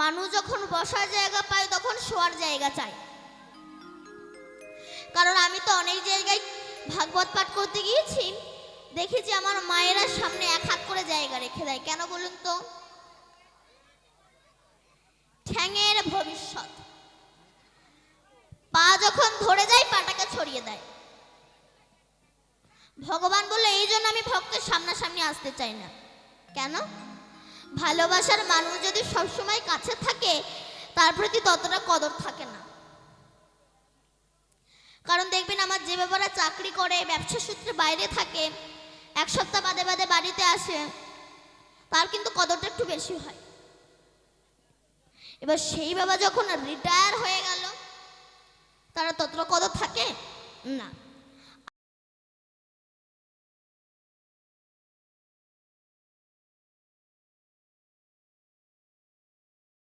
মানুষ যখন বসার জায়গা পায় তখন শোয়ার জায়গা চায়। কারণ আমি তো অনেক জায়গায় ভাগবত পাঠ করতে গিয়েছি, দেখেছি আমার মায়েরা সামনে এক হাত করে জায়গা রেখে দেয়। কেন বলুন তো? ঠ্যাঙের ভবিষ্যৎ। পা যখন ধরে যায় পাটাকে ছড়িয়ে দেয়। ভগবান বলে এই জন্য আমি ভক্তের সামনাসামনি আসতে চাই না। কেন? ভালোবাসার মানুষ যদি সবসময় কাছে থাকে তার প্রতি ততটা কদর থাকে না। কারণ দেখবেন আমার যে বাবারা চাকরি করে, ব্যবসা সূত্রে বাইরে থাকে, এক সপ্তাহ বাদে বাদে বাড়িতে আসে, তার কিন্তু কদরটা একটু বেশি হয়। এবার সেই বাবা যখন রিটায়ার হয়ে গেল, তারা ততটা কদর থাকে না।